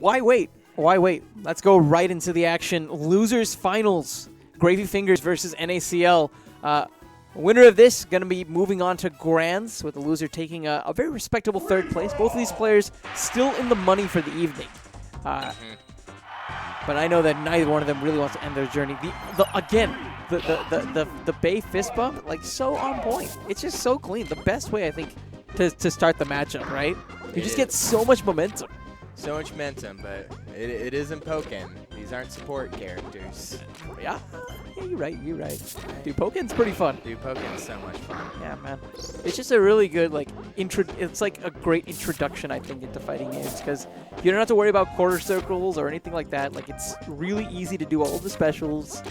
why wait? Why wait? Let's go right into the action. Losers finals. Gravyfingers versus NaCl. Winner of this going to be moving on to Grands, with the loser taking a very respectable third place. Both of these players still in the money for the evening. But I know that neither one of them really wants to end their journey. The Bay fist bump, like, so on point. It's just so clean. The best way, I think, to start the matchup, right? You just get so much momentum. So much momentum, but it isn't Pokken. These aren't support characters. Yeah, you're right. Dude, Pokken's pretty fun. Dude, Pokken's so much fun. Yeah, man. It's just a really good, like, it's like a great introduction, I think, into fighting games, because you don't have to worry about quarter circles or anything like that. Like, it's really easy to do all of the specials.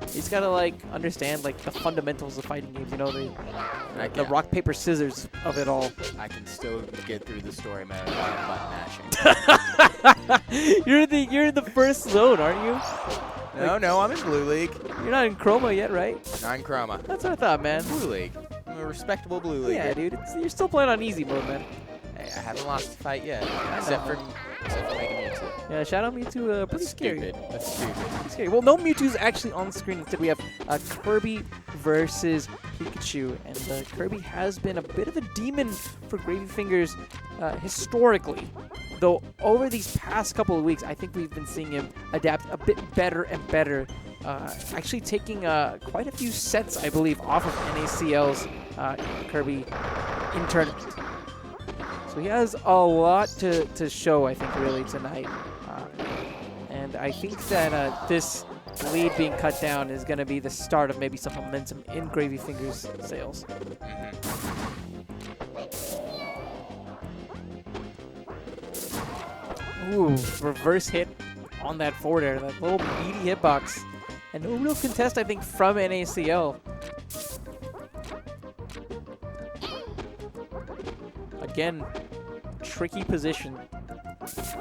You just gotta, like, understand, like, the fundamentals of fighting games, you know, the rock, paper, scissors of it all. I can still get through the story mode without button mashing. You're in the first zone, aren't you? No, I'm in Blue League. You're not in Chroma yet, right? Not in Chroma. That's what I thought, man. Blue League. I'm a respectable Blue League. Yeah, dude. You're still playing on easy mode, man. Hey, I haven't lost a fight yet, except for making Mewtwo. Yeah, shout out Mewtwo. Pretty scary. Stupid. That's stupid. Pretty scary. Well, no Mewtwo's actually on the screen. Instead, we have Kirby versus Pikachu, and Kirby has been a bit of a demon for Gravyfingers historically. Though over these past couple of weeks, I think we've been seeing him adapt a bit better and better. Actually taking quite a few sets, I believe, off of NaCl's Kirby in tournament. So he has a lot to show, I think, really, tonight. And I think that this lead being cut down is going to be the start of maybe some momentum in Gravyfingers' sales. Ooh, reverse hit on that forward air, that little meaty hitbox. And no real contest, I think, from NaCl. Again, tricky position.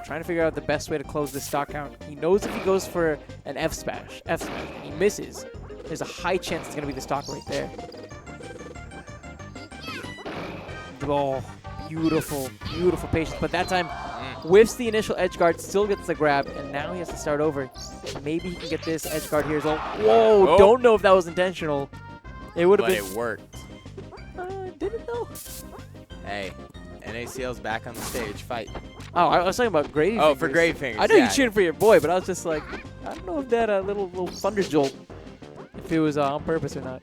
Trying to figure out the best way to close this stock count. He knows if he goes for an F smash, and he misses, there's a high chance it's going to be the stock right there. Oh, beautiful, beautiful patience. But that time, whiffs the initial edge guard, still gets the grab, and now he has to start over. Maybe he can get this edge guard here as well. Whoa, oh. Don't know if that was intentional. It would have been. But it worked. Did it though? Hey, NaCl's back on the stage. Fight. Oh, I was talking about Gravyfingers. Oh, for Gravyfingers. I know you're cheering for your boy, but I was just like, I don't know if that little thunder jolt, if it was on purpose or not.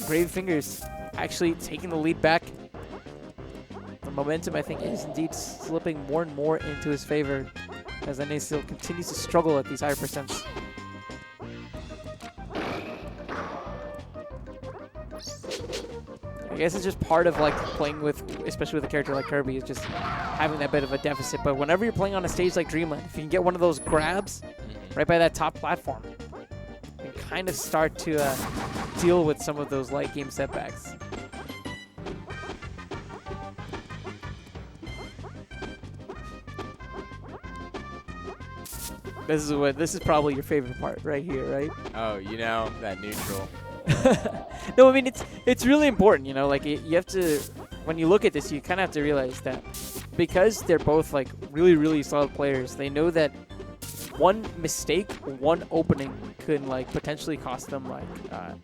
Gravyfingers actually taking the lead back. The momentum, I think, is indeed slipping more and more into his favor as NaCl continues to struggle at these higher percents. I guess it's just part of, like, playing with, especially with a character like Kirby, is just having that bit of a deficit. But whenever you're playing on a stage like Dreamland, if you can get one of those grabs right by that top platform, you can kind of start to deal with some of those late game setbacks. This is probably your favorite part right here, right? Oh, you know, that neutral. No, I mean, it's really important, you know, like, you have to, when you look at this, you kind of have to realize that because they're both, like, really, really solid players, they know that one mistake, one opening could, like, potentially cost them, like,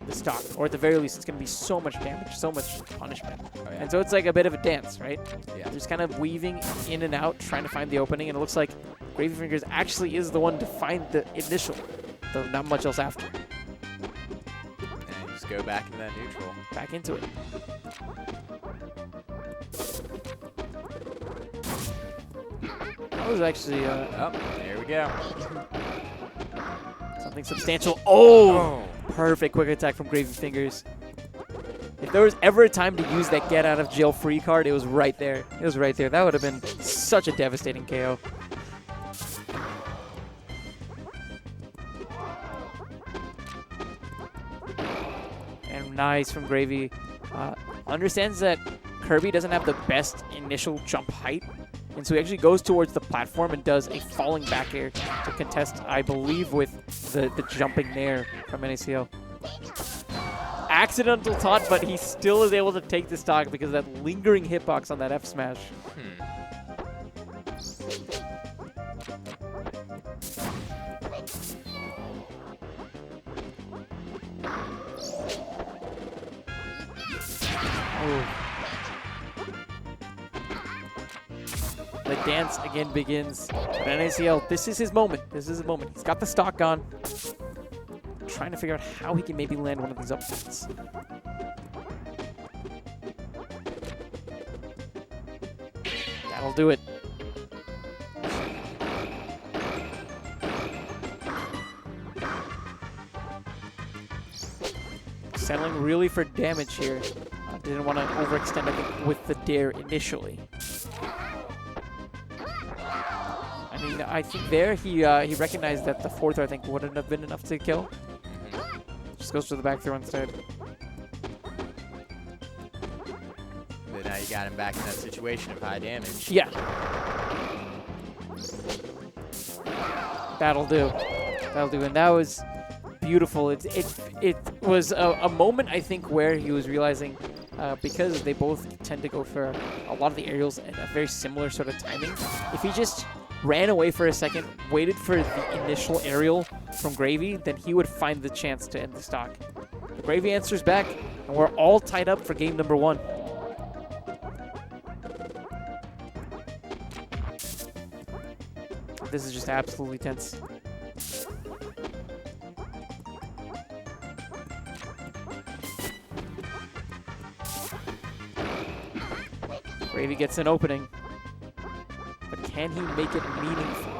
the stock, or at the very least, it's going to be so much damage, so much punishment. Oh, yeah. And so it's like a bit of a dance, right? Yeah. They're just kind of weaving in and out, trying to find the opening, and it looks like Gravyfingers actually is the one to find the initial, though not much else after. Go back into that neutral. Back into it. That was actually, oh, there we go. Something substantial. Oh! Perfect quick attack from Gravyfingers. If there was ever a time to use that get out of jail free card, it was right there. It was right there. That would have been such a devastating KO. Nice from Gravy. Understands that Kirby doesn't have the best initial jump height, and so he actually goes towards the platform and does a falling back air to contest, I believe, with the jumping nair from NaCl. accidental taunt, but he still is able to take the stock because of that lingering hitbox on that F smash. The dance again begins. But NaCl, this is his moment. This is his moment. He's got the stock on. Trying to figure out how he can maybe land one of these up tilts. That'll do it. Settling really for damage here. Didn't want to overextend, I think, with the dare initially. I mean, I think there he recognized that the fourth, I think, wouldn't have been enough to kill. Just goes to the back throw instead. But now you got him back in that situation of high damage. Yeah. That'll do. That'll do. And that was beautiful. It was a moment, I think, where he was realizing, because they both tend to go for a lot of the aerials at a very similar sort of timing, if he just ran away for a second, waited for the initial aerial from Gravy, then he would find the chance to end the stock. But Gravy answers back, and we're all tied up for game number 1. This is just absolutely tense. Gravy gets an opening, but can he make it meaningful?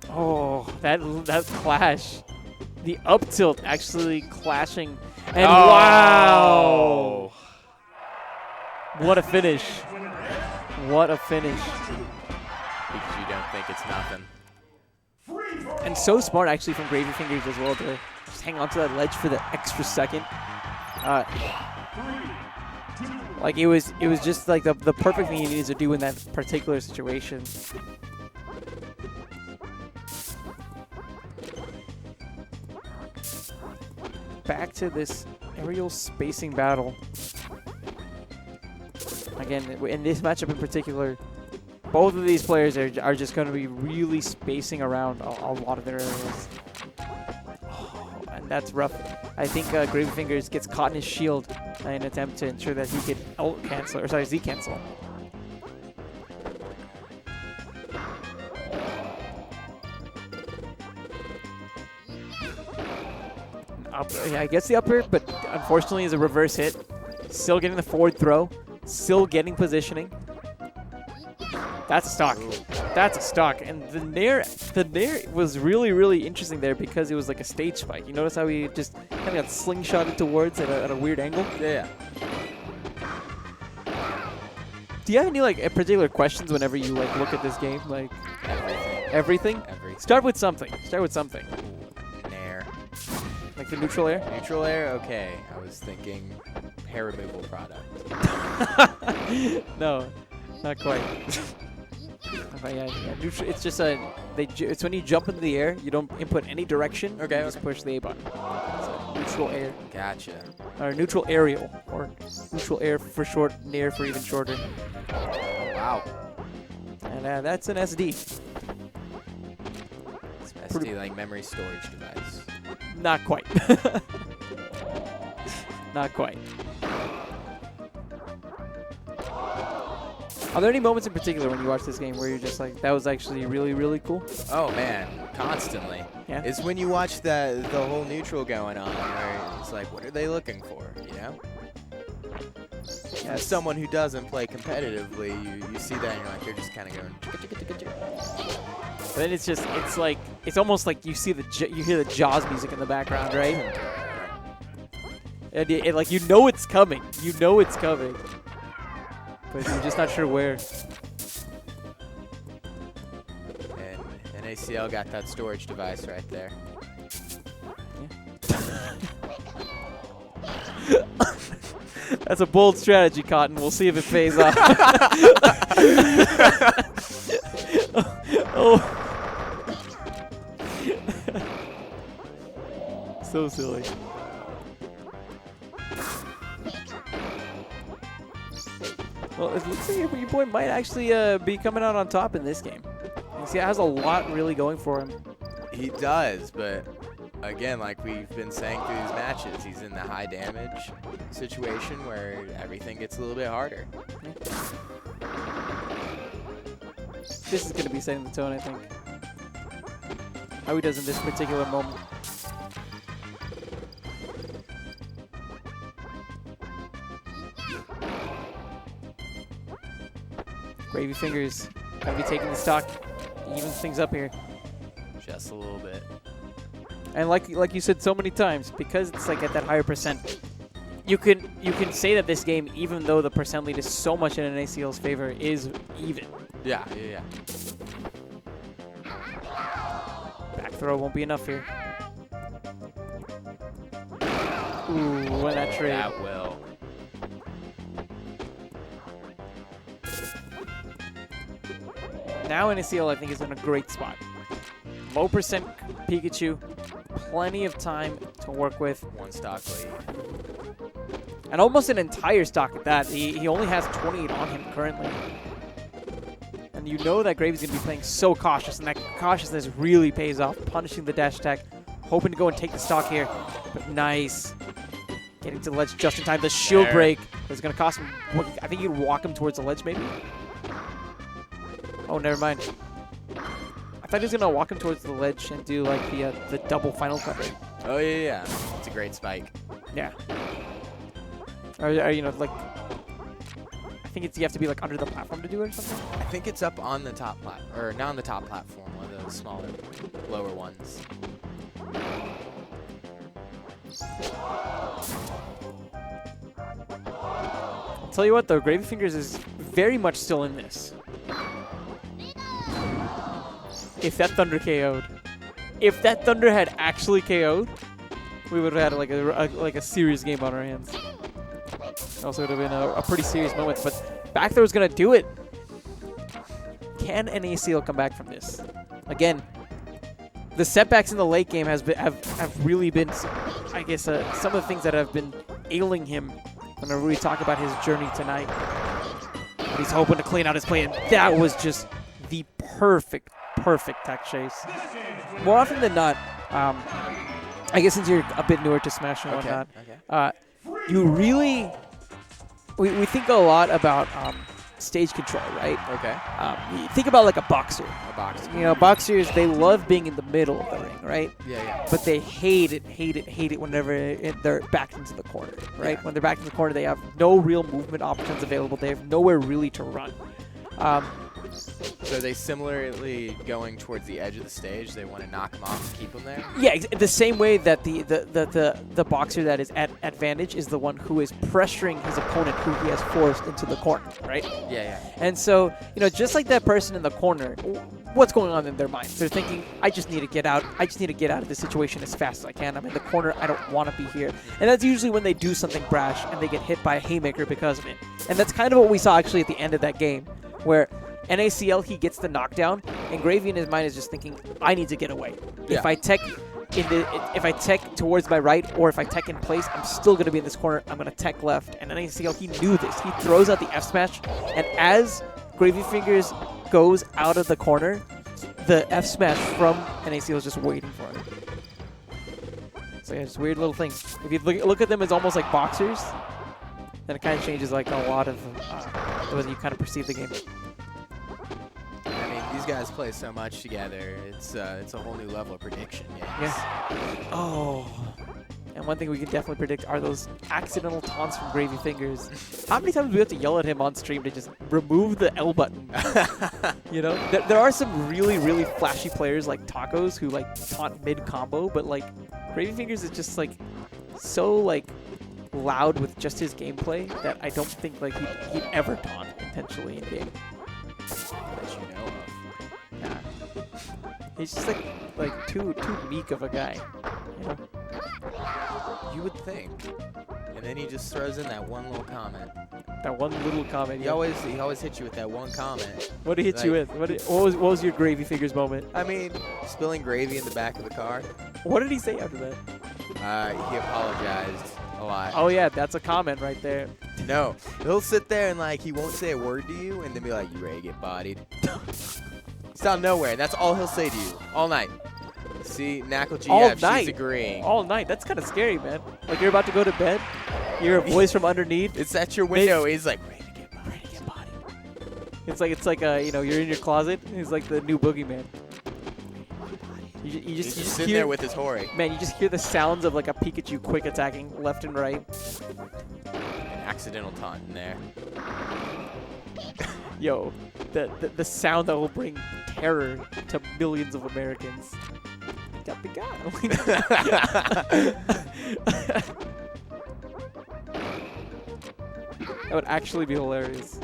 Oh, that clash. The up tilt actually clashing. And wow! What a finish. What a finish. Because you don't think it's nothing. And so smart, actually, from Gravyfingers as well to just hang on to that ledge for the extra second. Like it was just like the perfect thing he needed to do in that particular situation. Back to this aerial spacing battle. Again, in this matchup in particular, both of these players are just going to be really spacing around a lot of their areas. Oh, and that's rough. I think Gravyfingers gets caught in his shield in an attempt to ensure that he could ult cancel, or sorry, Z cancel. Yeah, I guess the upper, but unfortunately is a reverse hit. Still getting the forward throw. Still getting positioning. That's a stock. That's a stock. And the nair was really, really interesting there because it was like a stage spike. You notice how he just kind of got slingshotted towards at a weird angle? Yeah. Do you have any like particular questions whenever you like look at this game? Like Everything. Everything? Everything. Start with something. Start with something. Nair. Like the neutral air? Neutral air? Okay. I was thinking hair removal product. No, not quite. Yeah, neutral, it's just it's when you jump into the air, you don't input any direction. Okay. You just push the A button. So neutral air. Gotcha. Or neutral aerial, or neutral air for short, nair for even shorter. Wow. And that's an SD. It's SD like memory storage device. Not quite. Not quite. Are there any moments in particular when you watch this game where you're just like, that was actually really, really cool? Oh man, constantly. Yeah. It's when you watch the whole neutral going on, where it's like, what are they looking for? You know? Yeah, As someone who doesn't play competitively, you see that and you're like, they're just kind of going. But then it's almost like you hear the Jaws music in the background, right? And like you know it's coming. You know it's coming. But you're just not sure where. And NaCl got that storage device right there. Yeah. That's a bold strategy, Cotton. We'll see if it pays off. Oh. So silly. Well, it looks like your boy might actually be coming out on top in this game. You see, it has a lot really going for him. He does, but again, like we've been saying through these matches, he's in the high damage situation where everything gets a little bit harder. This is going to be setting the tone, I think. How he does in this particular moment. Gravyfingers gonna be taking the stock, even things up here. Just a little bit. And like you said so many times, because it's like at that higher percent, you can say that this game, even though the percent lead is so much in NaCl's favor, is even. Yeah. Back throw won't be enough here. Ooh, what that trade. That will. Now NaCl, I think, is in a great spot. Low percent Pikachu, plenty of time to work with. One stock lead. And almost an entire stock at that. He only has 28 on him currently. And you know that Gravy's going to be playing so cautious, and that cautiousness really pays off. Punishing the dash attack, hoping to go and take the stock here. But nice. Getting to the ledge just in time. The shield break is going to cost him. I think he'd walk him towards the ledge maybe. Oh, never mind. I thought he was going to walk him towards the ledge and do like the double final cover. Oh, yeah. It's a great spike. Yeah. Or you know, like, I think you have to be like under the platform to do it or something. I think it's up on the top or not on the top platform, one of those smaller, lower ones. I'll tell you what though, Gravyfingers is very much still in this. If that Thunder KO'd, if that Thunder had actually KO'd, we would have had like a serious game on our hands. Also would have been a pretty serious moment, but back throw's gonna do it. Can NaCl come back from this? Again, the setbacks in the late game have really been, I guess, some of the things that have been ailing him whenever we talk about his journey tonight. But he's hoping to clean out his play, and that was just the perfect tech chase. More often than not, I guess since you're a bit newer to Smash and whatnot, you really, we think a lot about stage control, right? Okay. You think about like a boxer. A boxer. You know, boxers, they love being in the middle of the ring, right? Yeah. But they hate it whenever they're backed into the corner, right? Yeah. When they're backed in the corner, they have no real movement options available. They have nowhere really to run. So are they similarly going towards the edge of the stage? They want to knock them off and keep them there? Yeah, the same way that the boxer that is at advantage is the one who is pressuring his opponent who he has forced into the corner, right? Yeah. And so, you know, just like that person in the corner, what's going on in their minds? They're thinking, I just need to get out. I just need to get out of this situation as fast as I can. I'm in the corner. I don't want to be here. And that's usually when they do something brash and they get hit by a haymaker because of it. And that's kind of what we saw actually at the end of that game, where NaCl, he gets the knockdown, and Gravy in his mind is just thinking, I need to get away. Yeah. If I tech towards my right, or if I tech in place, I'm still going to be in this corner. I'm going to tech left. And NaCl, he knew this. He throws out the F smash, and as Gravyfingers goes out of the corner, the F smash from NaCl is just waiting for him. So yeah, it's a weird little thing. If you look at them as almost like boxers, then it kind of changes like a lot of the way you kind of perceive the game. I mean, these guys play so much together. It's a whole new level of prediction. Yeah. Oh. And one thing we can definitely predict are those accidental taunts from Gravyfingers. How many times do we have to yell at him on stream to just remove the L button? You know, there are some really flashy players like Tacos who like taunt mid combo, but like Gravyfingers is just like so like loud with just his gameplay that I don't think like he'd ever taunt intentionally in game. That you know of. Nah. He's just like too meek of a guy. You know? You would think. And then he just throws in that one little comment. That one little comment. He always hits you with that one comment. What did he hit you with? What was your Gravyfingers moment? I mean, spilling gravy in the back of the car. What did he say after that? He apologized a lot. Oh yeah, that's a comment right there. No, he'll sit there and like he won't say a word to you, and then be like, "You ready to get bodied?" It's out of nowhere. And that's all he'll say to you all night. See, NaCl GF, she's agreeing. All night. That's kind of scary, man. Like you're about to go to bed, you hear a voice from underneath. It's at your window. He's like, "Ready to get bodied." It's like you know, you're in your closet. He's like the new boogeyman. You just sitting there with his Hori. Man, you just hear the sounds of like a Pikachu quick attacking left and right. An accidental taunt in there. Yo, the sound that will bring terror to millions of Americans. That would actually be hilarious.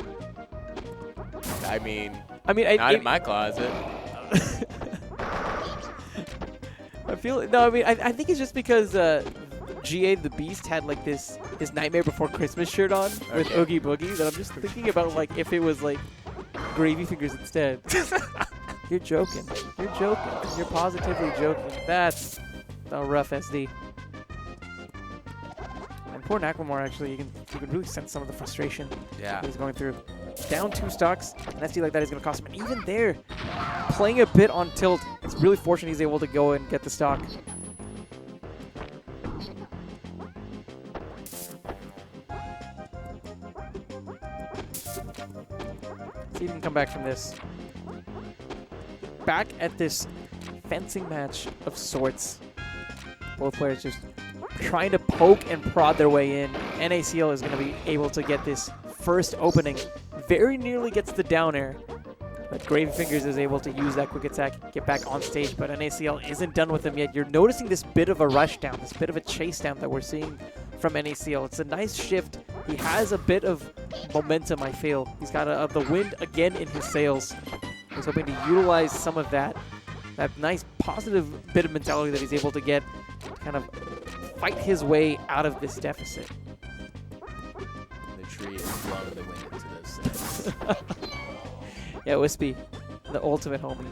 I mean, not in my closet. I think it's just because GA the Beast had like his Nightmare Before Christmas shirt on with Oogie Boogie that I'm just thinking about like if it was like Gravyfingers instead. You're joking. You're joking. You're positively joking. That's a rough SD. And poor Nakamura actually, you can really sense some of the frustration that he's going through. Down 2 stocks, an SD like that is going to cost him. And even there, playing a bit on tilt, it's really fortunate he's able to go and get the stock. See if he can come back from this. Back at this fencing match of sorts. Both players just trying to poke and prod their way in. NaCl is going to be able to get this first opening. Very nearly gets the down air. But Gravyfingers is able to use that quick attack, get back on stage, but NaCl isn't done with him yet. You're noticing this bit of a rush down, this bit of a chase down that we're seeing from NaCl. It's a nice shift. He has a bit of momentum, I feel. He's got the wind again in his sails. He's hoping to utilize some of that nice positive bit of mentality that he's able to get to kind of fight his way out of this deficit. The tree is blowing the wind into those sails. Yeah, Wispy, the ultimate homie.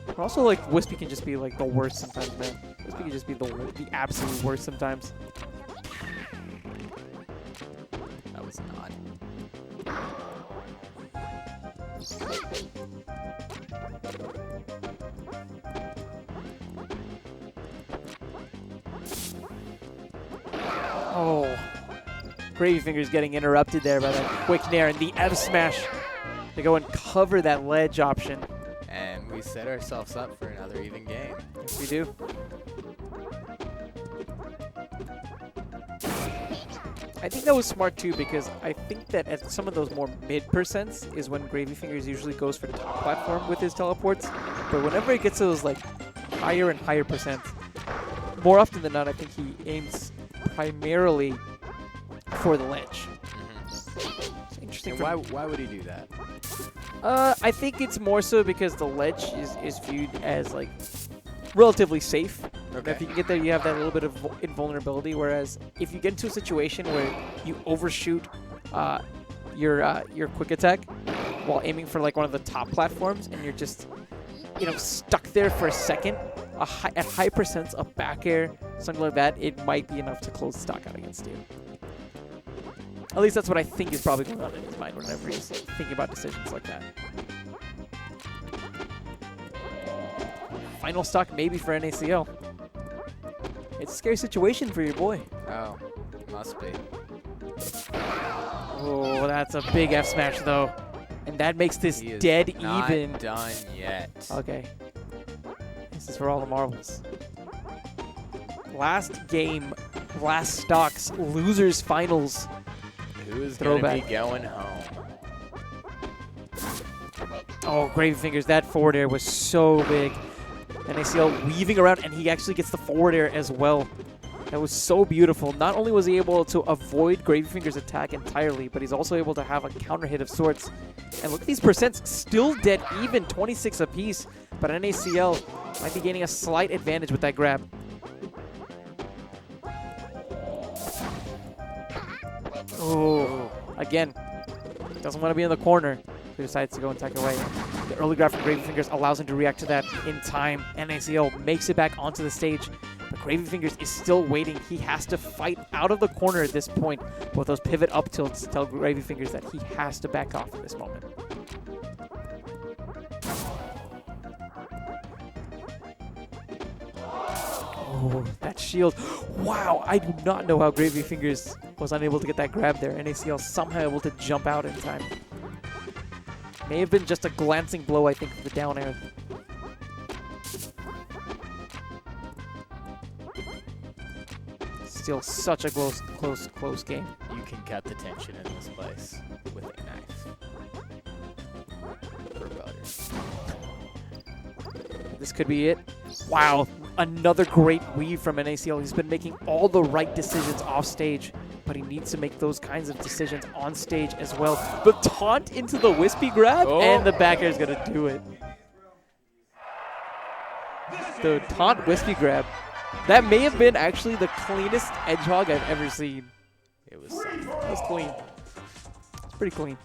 But also, like, Wispy can just be, like, the worst sometimes, man. Wispy can just be the absolute worst sometimes. That was not. Oh. Gravyfingers getting interrupted there by that quick nair and the F smash to go and cover that ledge option. And we set ourselves up for another even game. Yes, we do. I think that was smart too, because I think that at some of those more mid percents is when Gravyfingers usually goes for the top platform with his teleports. But whenever it gets to those like higher and higher percents, more often than not, I think he aims primarily for the ledge. It's interesting. And why would he do that? I think it's more so because the ledge is viewed as like relatively safe. Okay. If you can get there, you have that little bit of invulnerability. Whereas if you get into a situation where you overshoot your quick attack while aiming for like one of the top platforms, and you're just stuck there for a second, at high percents, a back air, something like that, it might be enough to close the stock out against you. At least that's what I think is probably going on in his mind whenever he's thinking about decisions like that. Final stock maybe for NaCl. It's a scary situation for your boy. Oh, must be. Oh, that's a big F smash though. And that makes this dead not even. Done yet. Okay. This is for all the marbles. Last game, last stocks, losers finals. Who's going to Throwback. be going home? Oh, Gravyfingers, that forward air was so big. NaCl weaving around, and he actually gets the forward air as well. That was so beautiful. Not only was he able to avoid Gravyfingers' attack entirely, but he's also able to have a counter hit of sorts. And look at these percents, still dead even, 26 apiece. But NaCl might be gaining a slight advantage with that grab. Oh, again, doesn't want to be in the corner. He decides to go and tuck away. The early grab from Gravyfingers allows him to react to that in time. NaCl makes it back onto the stage, but Gravyfingers is still waiting. He has to fight out of the corner at this point. Both those pivot up tilts tell Gravyfingers that he has to back off in this moment. Oh, that shield. Wow, I do not know how Gravyfingers was unable to get that grab there. NaCl somehow able to jump out in time. May have been just a glancing blow, I think, for the down air. Still such a close game. You can cut the tension in this place with a knife. For butter. This could be it. Wow, another great weave from NaCl. He's been making all the right decisions off stage, but he needs to make those kinds of decisions on stage as well. The taunt into the wispy grab, and the back air is going to do it. The taunt wispy grab. That may have been actually the cleanest edge hog I've ever seen. It was something. That was clean. It's pretty clean.